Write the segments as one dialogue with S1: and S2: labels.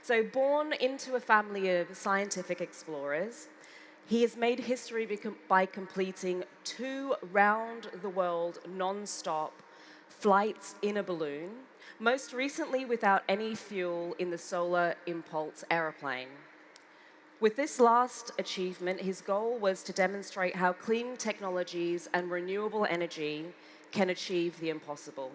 S1: So born into a family of scientific explorers, he has made history by completing 2 round-the-world non-stop flights in a balloon, most recently without any fuel in the Solar Impulse aeroplane. With this last achievement, his goal was to demonstrate how clean technologies and renewable energy can achieve the impossible.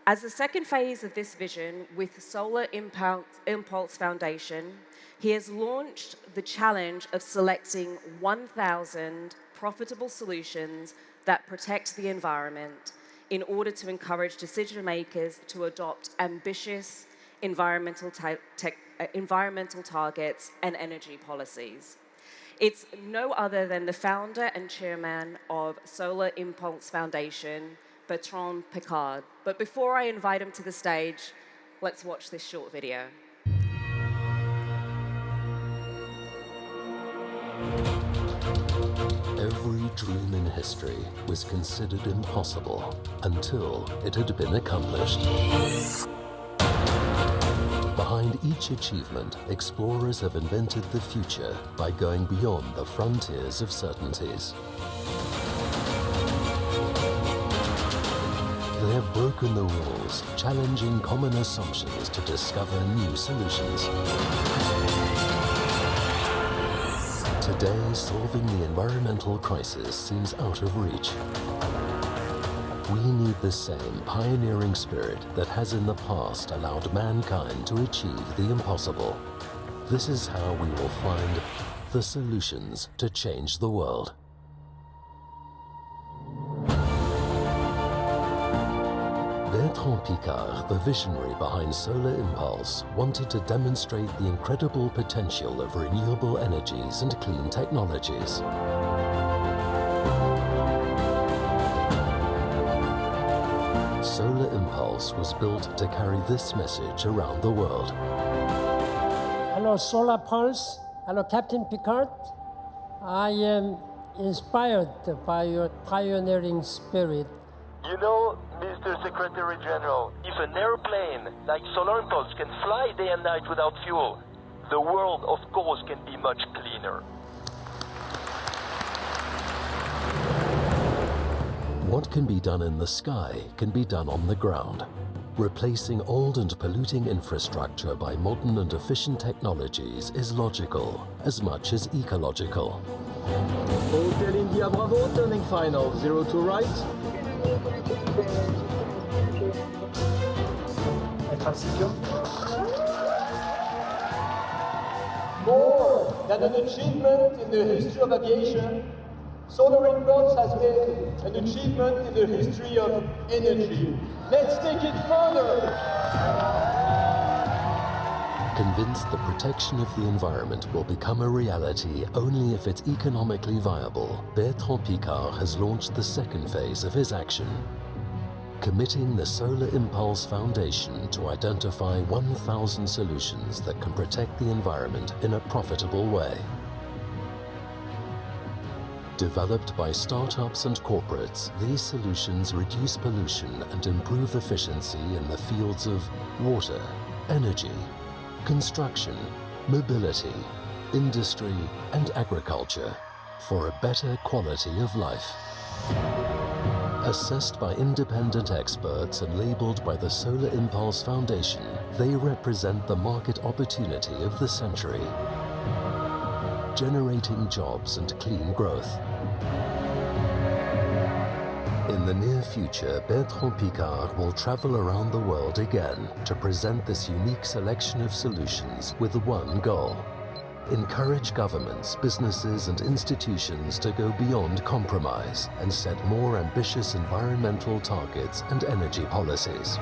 S1: As the second phase of this vision, with Solar Impulse Foundation, he has launched the challenge of selecting 1,000 profitable solutions that protect the environment in order to encourage decision makers to adopt ambitious environmental targets and energy policies. It's no other than the founder and chairman of Solar Impulse Foundation, Bertrand Piccard. But before I invite him to the stage, let's watch this short video.
S2: Every dream in history was considered impossible until it had been accomplished. Behind each achievement, explorers have invented the future by going beyond the frontiers of certainties. They have broken the rules, challenging common assumptions to discover new solutions. Today, solving the environmental crisis seems out of reach. We need the same pioneering spirit that has in the past allowed mankind to achieve the impossible. This is how we will find the solutions to change the world. Bertrand Piccard, the visionary behind Solar Impulse, wanted to demonstrate the incredible potential of renewable energies and clean technologies. Solar Impulse was built to carry this message around the world.
S3: Hello, Solar Pulse. Hello, Captain Piccard. I am inspired by your pioneering spirit.
S4: You know, Mr. Secretary General, if an airplane like Solar Impulse can fly day and night without fuel, the world, of course, can be much cleaner.
S2: What can be done in the sky can be done on the ground. Replacing old and polluting infrastructure by modern and efficient technologies is logical as much as ecological.
S5: Hotel India Bravo, turning final, 02 right. More than an achievement in the history of aviation, Solar Impulse has made an achievement in the history of energy. Let's take it further!
S2: Convinced the protection of the environment will become a reality only if it's economically viable, Bertrand Piccard has launched the second phase of his action, committing the Solar Impulse Foundation to identify 1,000 solutions that can protect the environment in a profitable way. Developed by startups and corporates, these solutions reduce pollution and improve efficiency in the fields of water, energy, construction, mobility, industry, and agriculture for a better quality of life. Assessed by independent experts and labeled by the Solar Impulse Foundation, they represent the market opportunity of the century, generating jobs and clean growth. In the near future, Bertrand Piccard will travel around the world again to present this unique selection of solutions with one goal: encourage governments, businesses, and institutions to go beyond compromise and set more ambitious environmental targets and energy policies.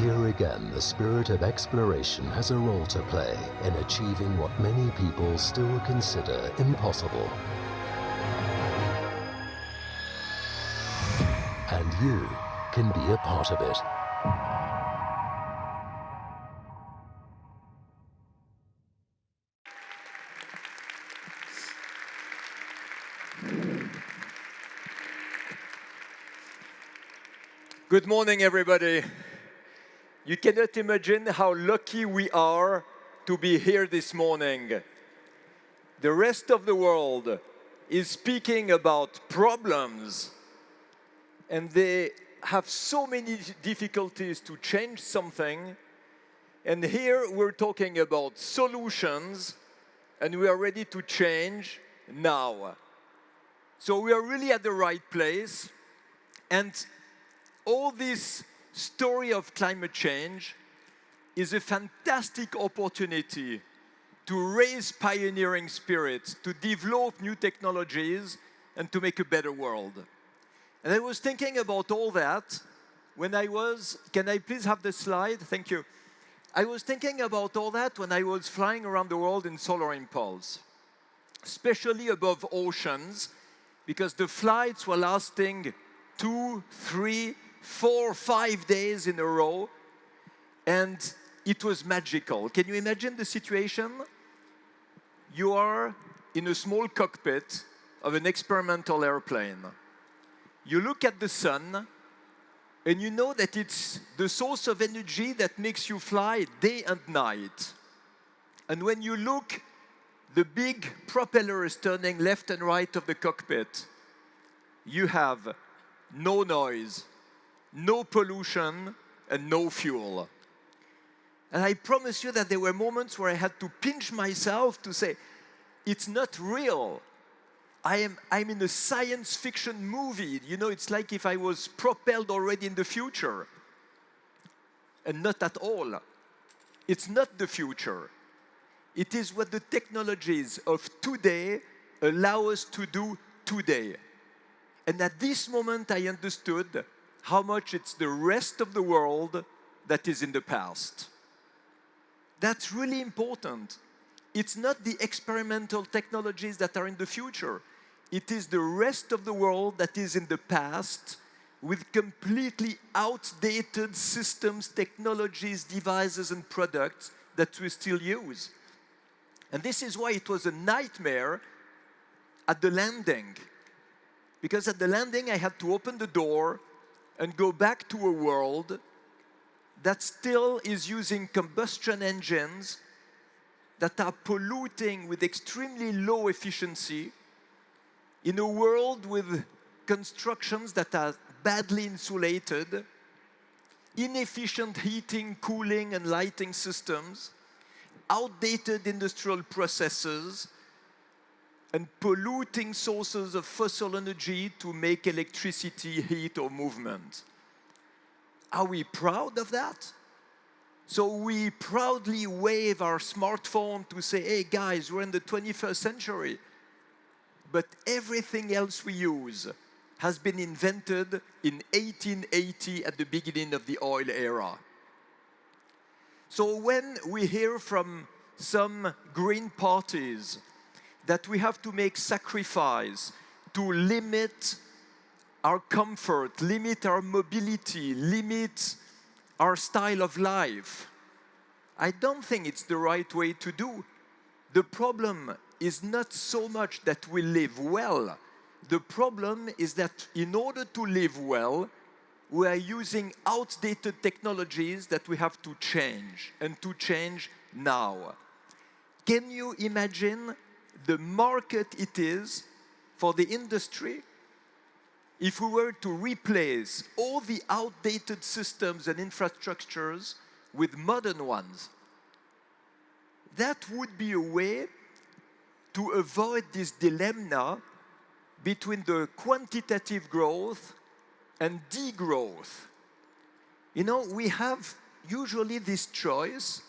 S2: Here again, the spirit of exploration has a role to play in achieving what many people still consider impossible. And you can be a part of it.
S6: Good morning, everybody. You cannot imagine how lucky we are to be here this morning. The rest of the world is speaking about problems, and they have so many difficulties to change something. And here we're talking about solutions, and we are ready to change now. So we are really at the right place. And all this story of climate change is a fantastic opportunity to raise pioneering spirits, to develop new technologies, and to make a better world. And I was thinking about all that when I was, can I please have the slide? Thank you. I was thinking about all that when I was flying around the world in Solar Impulse, especially above oceans, because the flights were lasting 2, 3, 4, 5 days in a row, and it was magical. Can you imagine the situation? You are in a small cockpit of an experimental airplane. You look at the sun, and you know that it's the source of energy that makes you fly day and night. And when you look, the big propeller is turning left and right of the cockpit. You have no noise, no pollution, and no fuel. And I promise you that there were moments where I had to pinch myself to say, it's not real. I'm in a science fiction movie. You know, it's like if I was propelled already in the future. And not at all. It's not the future. It is what the technologies of today allow us to do today. And at this moment, I understood how much it's the rest of the world that is in the past. That's really important. It's not the experimental technologies that are in the future. It is the rest of the world that is in the past with completely outdated systems, technologies, devices, and products that we still use. And this is why it was a nightmare at the landing. Because at the landing, I had to open the door and go back to a world that still is using combustion engines that are polluting with extremely low efficiency, in a world with constructions that are badly insulated, inefficient heating, cooling, and lighting systems, outdated industrial processes, and polluting sources of fossil energy to make electricity, heat, or movement. Are we proud of that? So we proudly wave our smartphone to say, hey guys, we're in the 21st century. But everything else we use has been invented in 1880 at the beginning of the oil era. So when we hear from some green parties that we have to make sacrifice to limit our comfort, limit our mobility, limit our style of life, I don't think it's the right way to do. The problem is not so much that we live well. The problem is that in order to live well, we are using outdated technologies that we have to change, and to change now. Can you imagine the market it is for the industry if we were to replace all the outdated systems and infrastructures with modern ones? That would be a way to avoid this dilemma between the quantitative growth and degrowth. You know, we have usually this choice,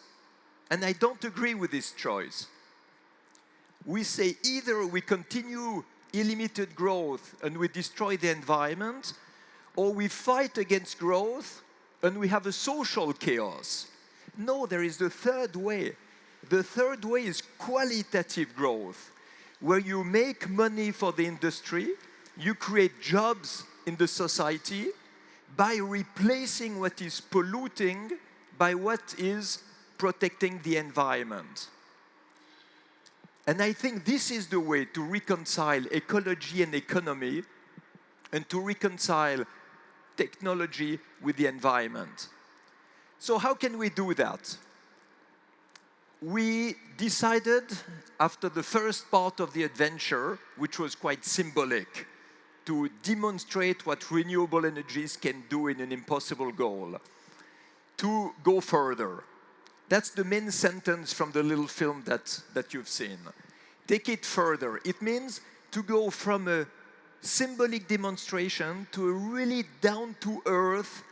S6: and I don't agree with this choice. We say either we continue unlimited growth and we destroy the environment, or we fight against growth and we have a social chaos. No, there is the third way. The third way is qualitative growth, where you make money for the industry, you create jobs in the society by replacing what is polluting by what is protecting the environment. And I think this is the way to reconcile ecology and economy, and to reconcile technology with the environment. So how can we do that? We decided, after the first part of the adventure, which was quite symbolic, to demonstrate what renewable energies can do in an impossible goal, to go further. That's the main sentence from the little film that you've seen. Take it further. It means to go from a symbolic demonstration to a really down-to-earth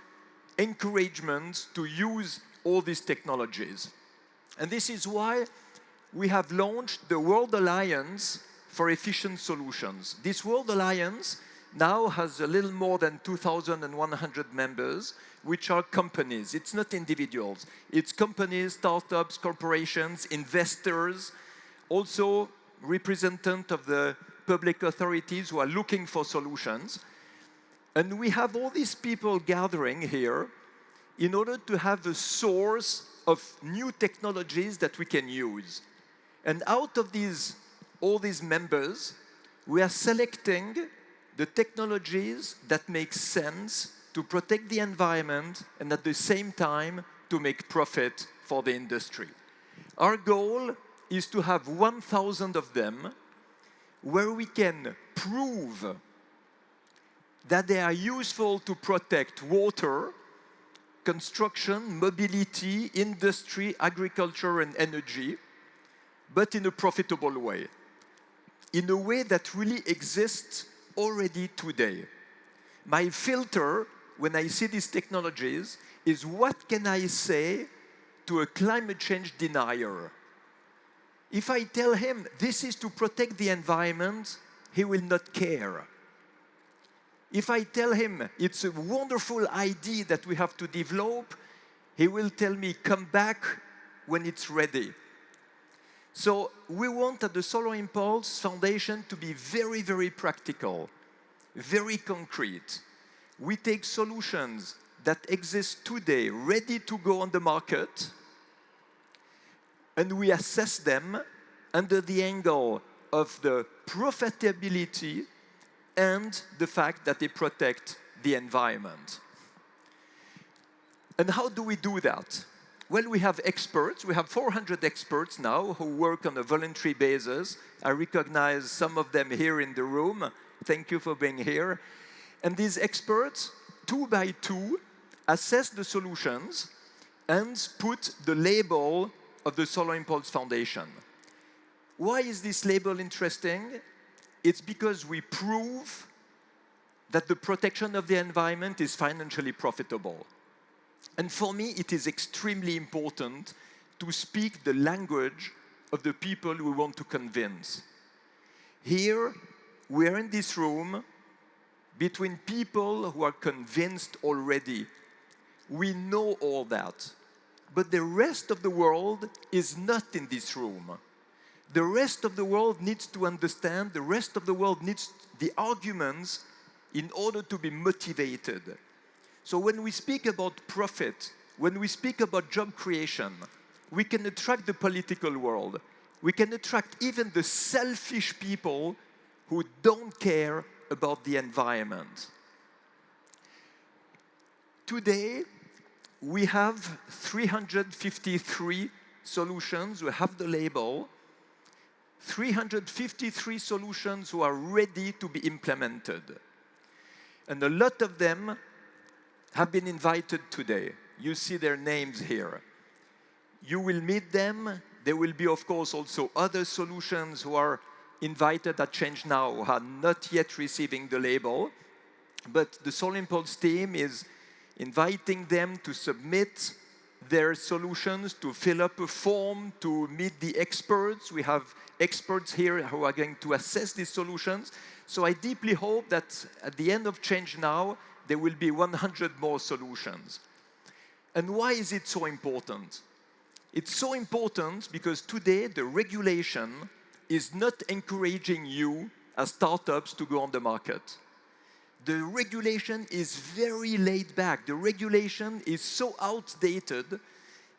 S6: encouragement to use all these technologies. And this is why we have launched the World Alliance for Efficient Solutions. This World Alliance now has a little more than 2,100 members, which are companies. It's not individuals. It's companies, startups, corporations, investors, also representatives of the public authorities who are looking for solutions. And we have all these people gathering here in order to have a source of new technologies that we can use. And out of all these members, we are selecting the technologies that make sense to protect the environment and at the same time to make profit for the industry. Our goal is to have 1,000 of them where we can prove that they are useful to protect water, construction, mobility, industry, agriculture, and energy, but in a profitable way, in a way that really exists already today. My filter, when I see these technologies, is what can I say to a climate change denier? If I tell him this is to protect the environment, he will not care. If I tell him it's a wonderful idea that we have to develop, he will tell me, come back when it's ready. So we want at the Solar Impulse Foundation to be very, very practical, very concrete. We take solutions that exist today, ready to go on the market, and we assess them under the angle of the profitability and the fact that they protect the environment. And how do we do that? Well, we have experts. We have 400 experts now who work on a voluntary basis. I recognize some of them here in the room. Thank you for being here. And these experts, 2 by 2, assess the solutions and put the label of the Solar Impulse Foundation. Why is this label interesting? It's because we prove that the protection of the environment is financially profitable. And for me, it is extremely important to speak the language of the people we want to convince. Here, we are in this room between people who are convinced already. We know all that. But the rest of the world is not in this room. The rest of the world needs to understand, the rest of the world needs the arguments in order to be motivated. So when we speak about profit, when we speak about job creation, we can attract the political world. We can attract even the selfish people who don't care about the environment. Today, we have 353 solutions who have the label, 353 solutions who are ready to be implemented. And a lot of them have been invited today. You see their names here. You will meet them. There will be, of course, also other solutions who are invited at Change Now, who are not yet receiving the label. But the Solar Impulse team is inviting them to submit their solutions, to fill up a form, to meet the experts. We have experts here who are going to assess these solutions. So I deeply hope that at the end of Change Now, there will be 100 more solutions. And why is it so important? It's so important because today the regulation is not encouraging you as startups to go on the market. The regulation is very laid back. The regulation is so outdated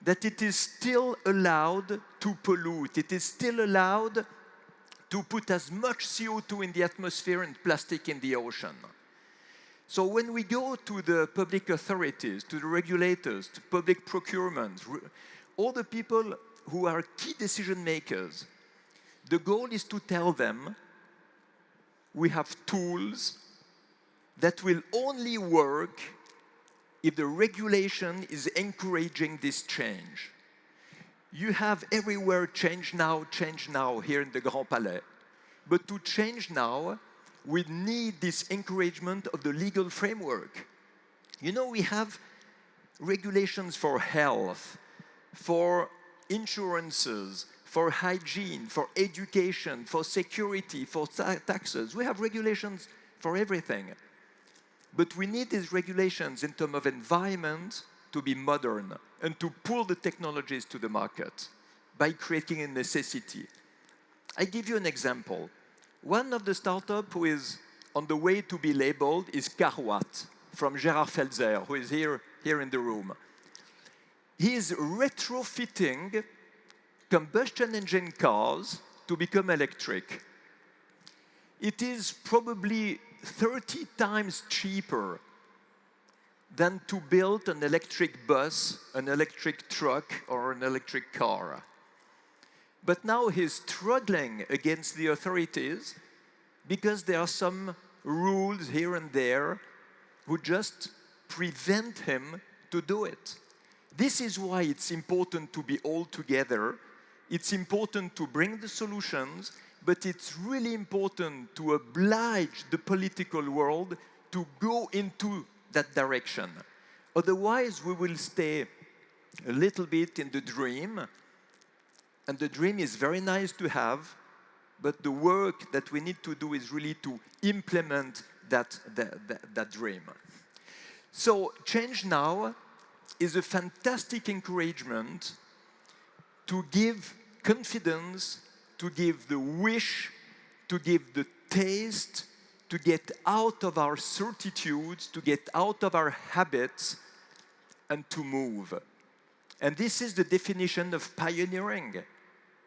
S6: that it is still allowed to pollute. It is still allowed to put as much CO2 in the atmosphere and plastic in the ocean. So when we go to the public authorities, to the regulators, to public procurement, all the people who are key decision makers, the goal is to tell them we have tools that will only work if the regulation is encouraging this change. You have everywhere change now here in the Grand Palais. But to change now, we need this encouragement of the legal framework. You know, we have regulations for health, for insurances, for hygiene, for education, for security, for taxes. We have regulations for everything. But we need these regulations in terms of environment to be modern and to pull the technologies to the market by creating a necessity. I give you an example. One of the startups who is on the way to be labeled is Carwatt from Gerard Felzer, who is here in the room. He is retrofitting combustion engine cars to become electric. It is probably 30 times cheaper than to build an electric bus, an electric truck, or an electric car. But now he's struggling against the authorities because there are some rules here and there who just prevent him to do it. This is why it's important to be all together. It's important to bring the solutions, but it's really important to oblige the political world to go into that direction. Otherwise, we will stay a little bit in the dream, and the dream is very nice to have, but the work that we need to do is really to implement that dream. So Change Now is a fantastic encouragement to give confidence, to give the wish, to give the taste, to get out of our certitudes, to get out of our habits, and to move. And this is the definition of pioneering.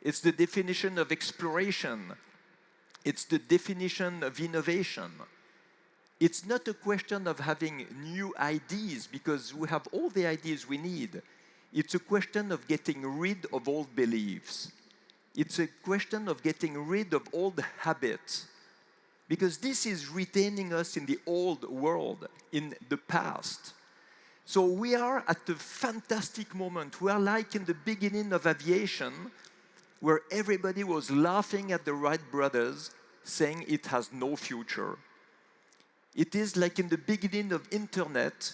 S6: It's the definition of exploration. It's the definition of innovation. It's not a question of having new ideas, because we have all the ideas we need. It's a question of getting rid of old beliefs. It's a question of getting rid of old habits, because this is retaining us in the old world, in the past. So we are at a fantastic moment. We are like in the beginning of aviation, where everybody was laughing at the Wright brothers, saying it has no future. It is like in the beginning of internet,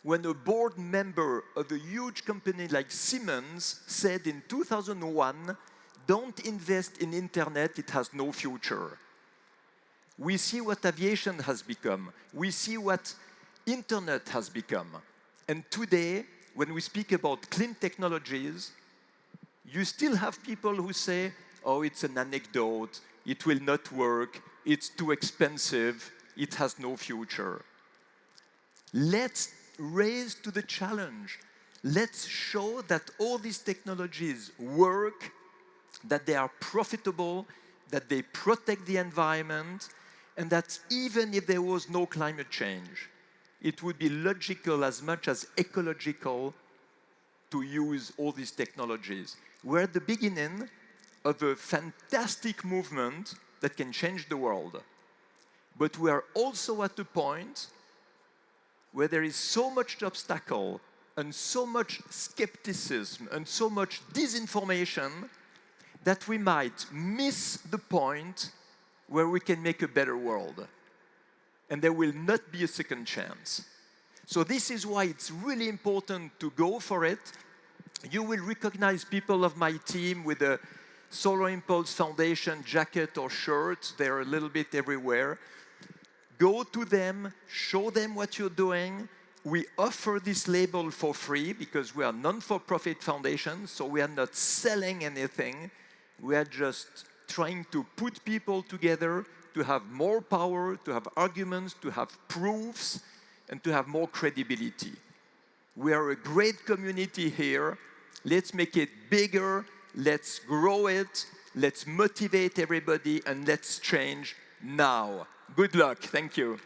S6: when a board member of a huge company like Siemens said in 2001, don't invest in internet, it has no future. We see what aviation has become. We see what internet has become. And today, when we speak about clean technologies, you still have people who say, oh, it's an anecdote, it will not work, it's too expensive, it has no future. Let's raise to the challenge. Let's show that all these technologies work, that they are profitable, that they protect the environment, and that even if there was no climate change, it would be logical as much as ecological to use all these technologies. We're at the beginning of a fantastic movement that can change the world. But we are also at a point where there is so much obstacle and so much skepticism and so much disinformation that we might miss the point where we can make a better world. And there will not be a second chance. So this is why it's really important to go for it. You will recognize people of my team with a Solar Impulse Foundation jacket or shirt. They're a little bit everywhere. Go to them, show them what you're doing. We offer this label for free because we are a non-for-profit foundation, so we are not selling anything. We are just trying to put people together to have more power, to have arguments, to have proofs, and to have more credibility. We are a great community here. Let's make it bigger. Let's grow it. Let's motivate everybody, and let's change now. Good luck. Thank you.